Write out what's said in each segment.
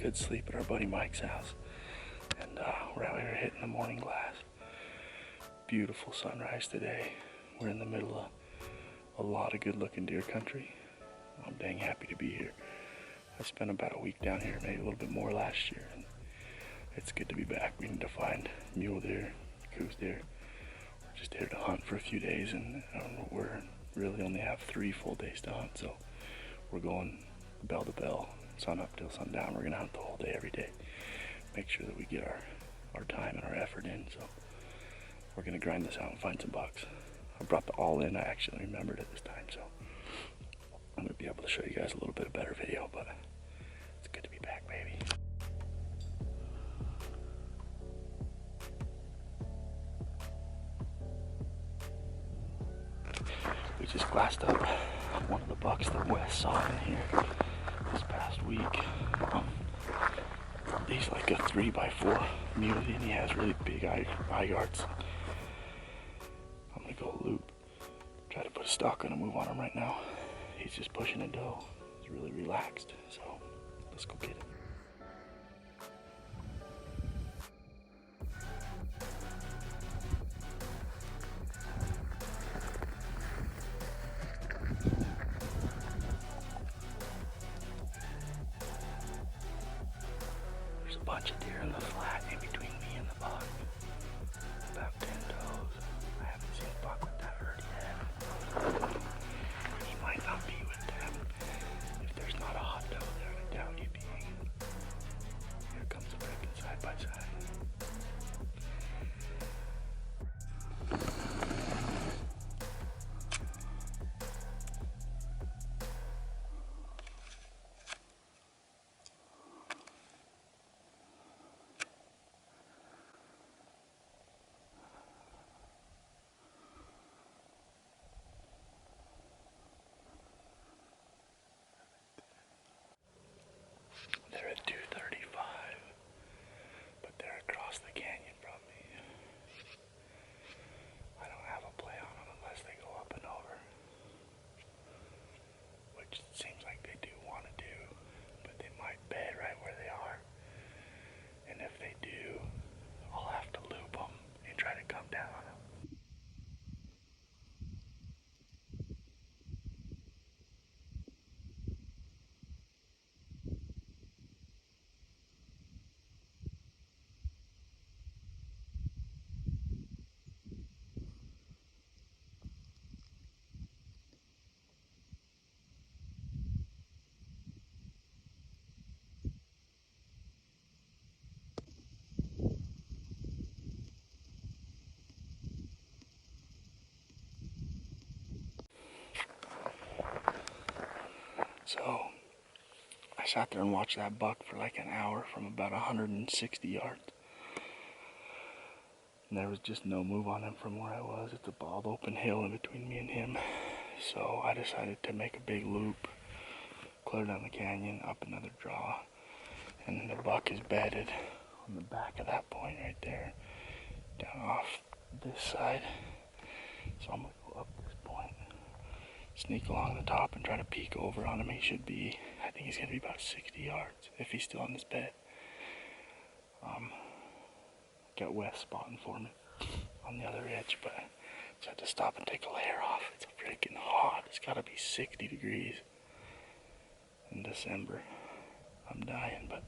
good sleep at our buddy Mike's house. And we're out here hitting the morning glass. Beautiful sunrise today. We're in the middle of a lot of good looking deer country. I'm dang happy to be here. I spent about a week down here, maybe a little bit more last year, and it's good to be back. We need to find mule deer, goose deer. We're just here to hunt for a few days, and we're really only have 3 full days to hunt, so we're going bell to bell, sun up till sundown. We're gonna hunt the whole day every day. Make sure that we get our time and our effort in, so we're gonna grind this out and find some bucks. I brought the OLLIN. I actually remembered it this time, so I'm gonna be able to show you guys a little bit of better video, but it's good to be back, baby. We just glassed up one of the bucks that Wes saw in here this past week. He's like a 3x4 muley, and he has really big eye guards. I'm gonna go loop, try to put a stalk on a move on him right now. He's just pushing a doe. He's really relaxed, so let's go get him. There's a bunch of deer in the flat in between me and the buck. About 10 does. I haven't seen a buck with that herd yet. He might not be with them. If there's not a hot doe there, I doubt he'd be. Here comes the breaking side by side. They're at 235, but they're across the canyon from me. I don't have a play on them unless they go up and over, which it seems like they do want to do, but they might bed right where they are. And if they do, I'll have to loop them and try to come down on them. So I sat there and watched that buck for like an hour from about 160 yards. And there was just no move on him from where I was. It's a bald open hill in between me and him. So I decided to make a big loop, clear down the canyon, up another draw. And the buck is bedded on the back of that point right there, down off this side. So I'm gonna go up this point, sneak along the top and try to peek over on him. He should be, I think he's gonna be about 60 yards if he's still on this bed. Got Wes spotting for me on the other edge, but I just had to stop and take a layer off. It's freaking hot. It's gotta be 60 degrees in December. I'm dying, but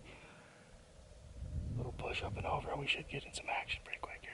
a little push up and over, we should get in some action pretty quick here.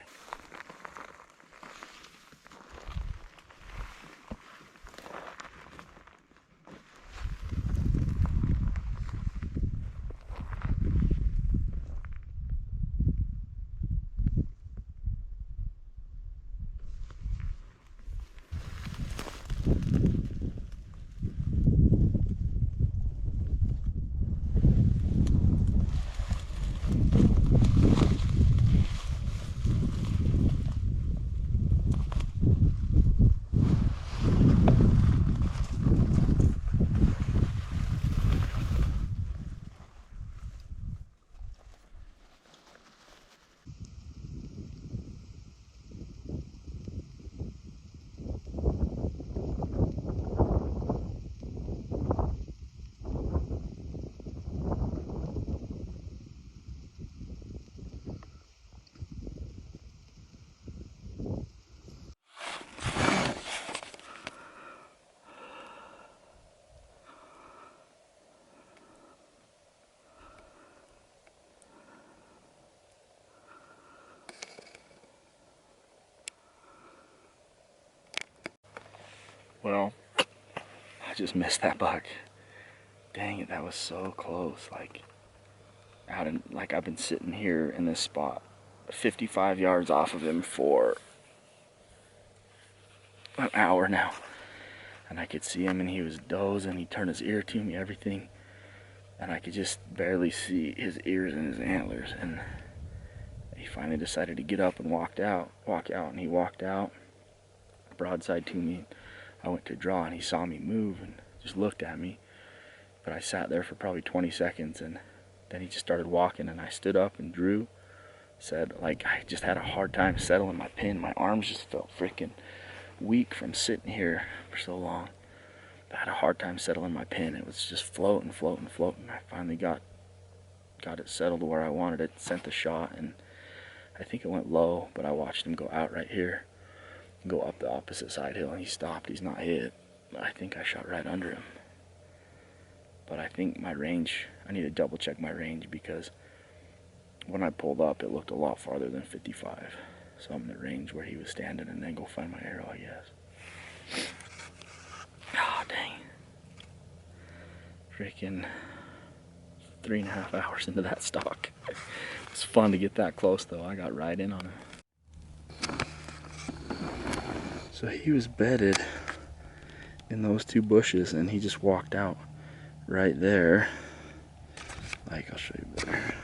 Well, I just missed that buck. Dang it, that was so close. Like, I've been sitting here in this spot 55 yards off of him for an hour now. And I could see him and he was dozing. He turned his ear to me, everything. And I could just barely see his ears and his antlers. And he finally decided to get up and walk out. And he walked out broadside to me. I went to draw and he saw me move and just looked at me. But I sat there for probably 20 seconds and then he just started walking and I stood up and drew. Said, like, I just had a hard time settling my pin. My arms just felt freaking weak from sitting here for so long. I had a hard time settling my pin. It was just floating. I finally got it settled where I wanted it, sent the shot, and I think it went low, but I watched him go out right here and go up the opposite side hill, and he stopped. He's not hit, but I think I shot right under him. But I think my range, I need to double check my range because when I pulled up, it looked a lot farther than 55. So I'm in the range where he was standing and then go find my arrow, I guess. Oh, dang. Freaking 3.5 hours into that stalk. It's fun to get that close though. I got right in on him. So he was bedded in those two bushes and he just walked out right there. Like, I'll show you better.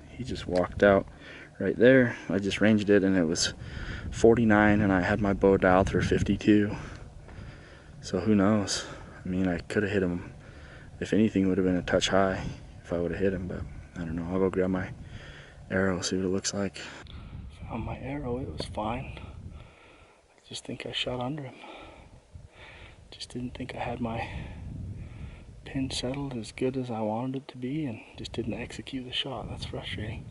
He just walked out right there. I just ranged it and it was 49 and I had my bow dialed for 52. So who knows? I mean, I could have hit him. If anything, it would have been a touch high if I would have hit him, but I don't know. I'll go grab my arrow, see what it looks like. Found my arrow, it was fine. I just think I shot under him. Just didn't think I had my pin settled as good as I wanted it to be and just didn't execute the shot. That's frustrating.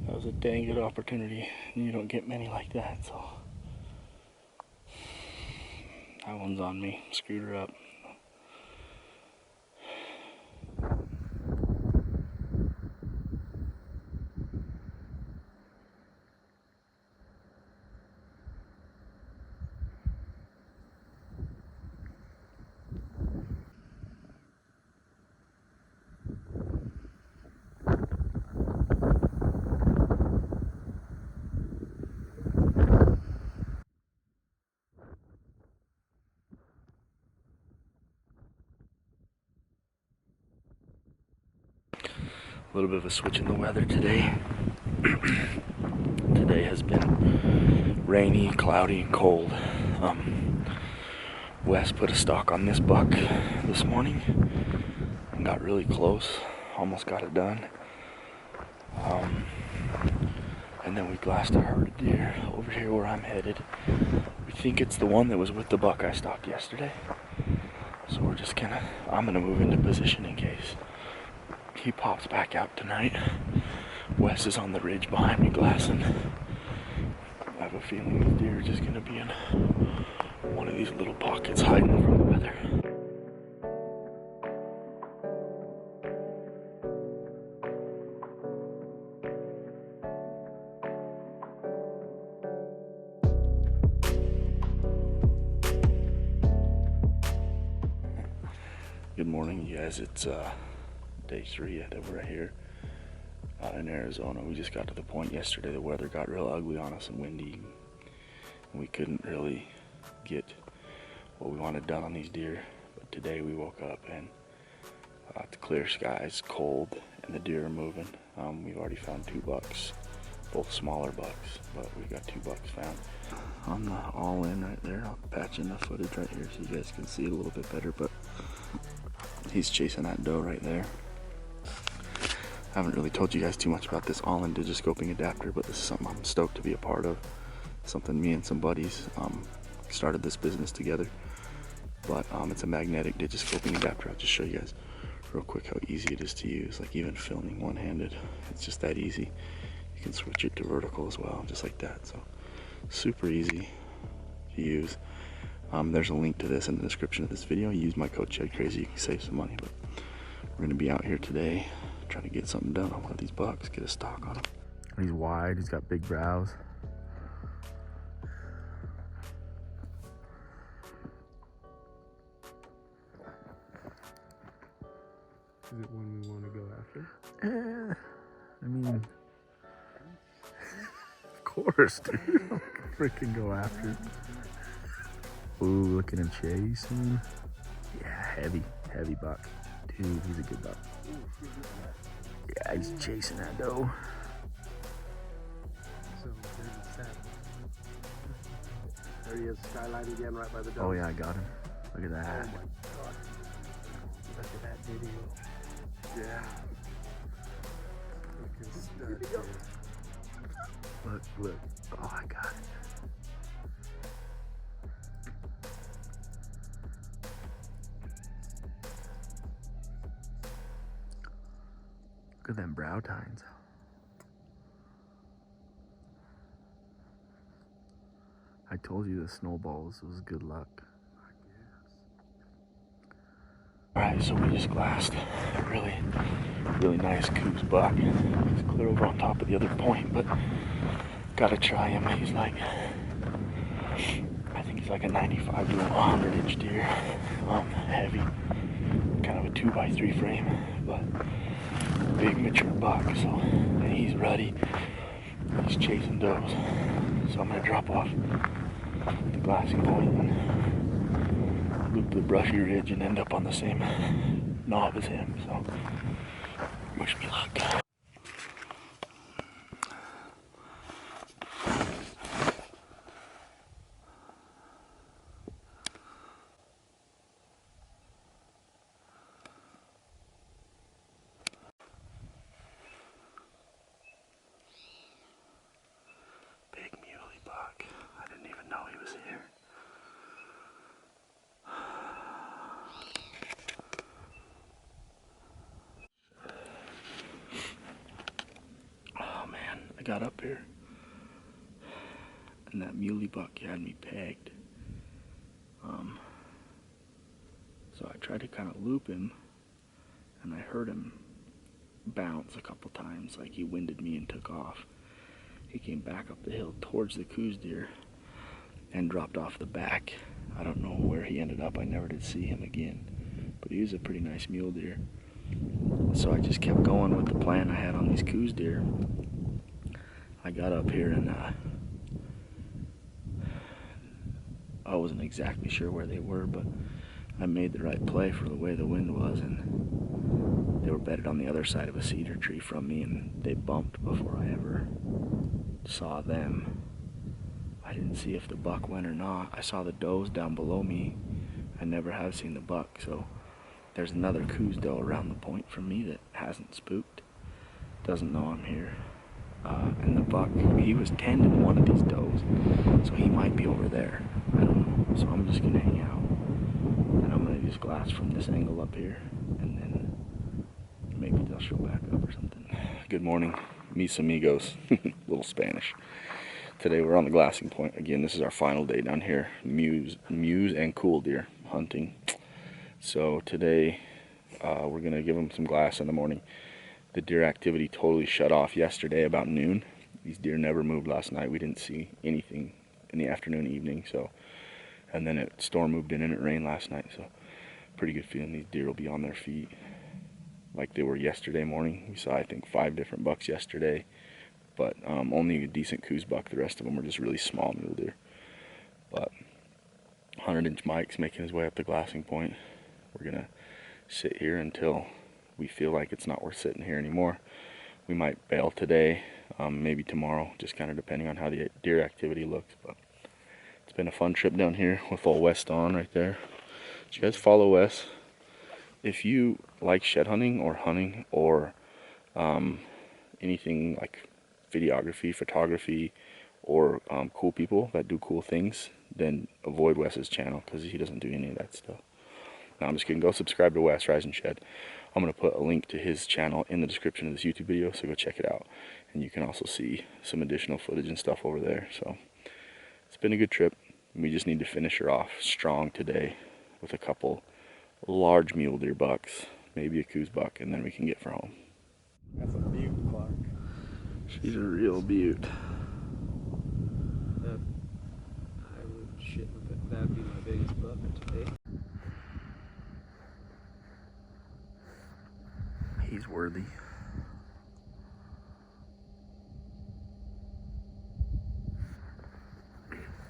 That was a dang good opportunity and you don't get many like that, so that one's on me. Screwed her up. A little bit of a switch in the weather today. Today has been rainy, cloudy, and cold. Wes put a stalk on this buck this morning and got really close. Almost got it done. And then we glassed a herd of deer over here where I'm headed. We think it's the one that was with the buck I stalked yesterday. So we're just I'm gonna move into position in case he pops back out tonight. Wes is on the ridge behind me glassing. I have a feeling the deer are just gonna be in one of these little pockets hiding from the weather. Good morning, you guys. It's day 3 that we're here in Arizona. We just got to the point yesterday the weather got real ugly on us and windy, and we couldn't really get what we wanted done on these deer. But today we woke up and it's clear skies, cold, and the deer are moving. We've already found 2 bucks, both smaller bucks, but we got 2 bucks found. On the all-in right there, I'll patch in the footage right here so you guys can see it a little bit better, but he's chasing that doe right there. I haven't really told you guys too much about this all-in digiscoping adapter, but this is something I'm stoked to be a part of. Something me and some buddies started this business together. But it's a magnetic digiscoping adapter. I'll just show you guys real quick how easy it is to use. Like even filming one-handed, it's just that easy. You can switch it to vertical as well, just like that. So super easy to use. There's a link to this in the description of this video. Use my code Shedcrazy, you can save some money. But we're gonna be out here today trying to get something done on one of these bucks, get a stalk on him. He's wide, he's got big brows. Is it one we want to go after? I mean, of course, dude. I'll freaking go after it. Ooh, looking at chasing. Yeah, heavy buck. Dude, he's a good buck. Yeah, he's chasing that doe. So there's a set. There he is, skyline again, right by the doe. Oh yeah, I got him. Look at that. Oh my god. Look at that video. Yeah. Looking stud, dude. Look. Oh, I got it. Look at them brow tines. I told you the snowballs was good luck. Alright, so we just glassed a really nice coos buck. He's clear over on top of the other point, but gotta try him. He's like, I think he's like a 95 to 100 inch deer. Heavy, kind of a 2x3 frame, but big mature buck. So, and he's ready. He's chasing does. So I'm gonna drop off the glassing point and loop the brushy ridge and end up on the same knob as him. So wish me luck. Big muley buck. I didn't even know he was here. Oh man, I got up here and that muley buck had me pegged. So I tried to kind of loop him and I heard him bounce a couple times, like he winded me and took off. He came back up the hill towards the coos deer and dropped off the back. I don't know where he ended up. I never did see him again, but he was a pretty nice mule deer. So I just kept going with the plan I had on these coos deer. I got up here and I wasn't exactly sure where they were, but I made the right play for the way the wind was, and they were bedded on the other side of a cedar tree from me, and they bumped before I ever saw them. I didn't see if the buck went or not. I saw the does down below me. I never have seen the buck, so there's another coos doe around the point from me that hasn't spooked, doesn't know I'm here. And the buck, he was tending one of these does, so he might be over there. I don't know. So I'm just gonna hang out, and I'm gonna use glass from this angle up here, and then maybe they'll show back up or something. Good morning, mis amigos. Little Spanish. Today we're on the glassing point again. This is our final day down here, muse and cool deer hunting. So today we're gonna give them some glass in the morning. The deer activity totally shut off yesterday about noon. These deer never moved last night. We didn't see anything in the afternoon, evening. So, and then it storm moved in and it rained last night. So, pretty good feeling these deer will be on their feet like they were yesterday morning. We saw I think 5 different bucks yesterday, but only a decent coos buck. The rest of them were just really small mule deer. But 100-inch Mike's making his way up the glassing point. We're gonna sit here until we feel like it's not worth sitting here anymore. We might bail today, maybe tomorrow, just kind of depending on how the deer activity looks. But it's been a fun trip down here with old Wes on right there. Did you guys follow Wes? If you like shed hunting or anything like videography, photography, or cool people that do cool things, then avoid Wes's channel because he doesn't do any of that stuff. No, I'm just kidding. Go subscribe to Wes Rise and Shed. I'm going to put a link to his channel in the description of this YouTube video, so go check it out. And you can also see some additional footage and stuff over there. So it's been a good trip. We just need to finish her off strong today with a couple large mule deer bucks, maybe a coos buck, and then we can get for home. That's a beaut, Clark. She's a real beaut. I would shit with that'd be my biggest buck today. worthy.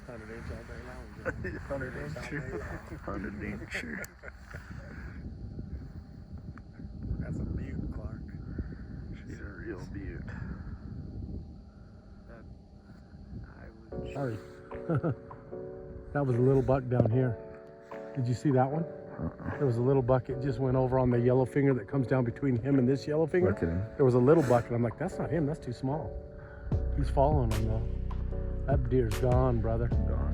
100 inch all day long. 100 incher. 100 incher. That's a beaut, Clark. She's a real beaut. Sorry. That was a little buck down here. Did you see that one? There was a little buck. It just went over on the yellow finger that comes down between him and this yellow finger. Look at him. There was a little buck, and I'm like, that's not him. That's too small. He's following him, though. That deer's gone, brother. Gone.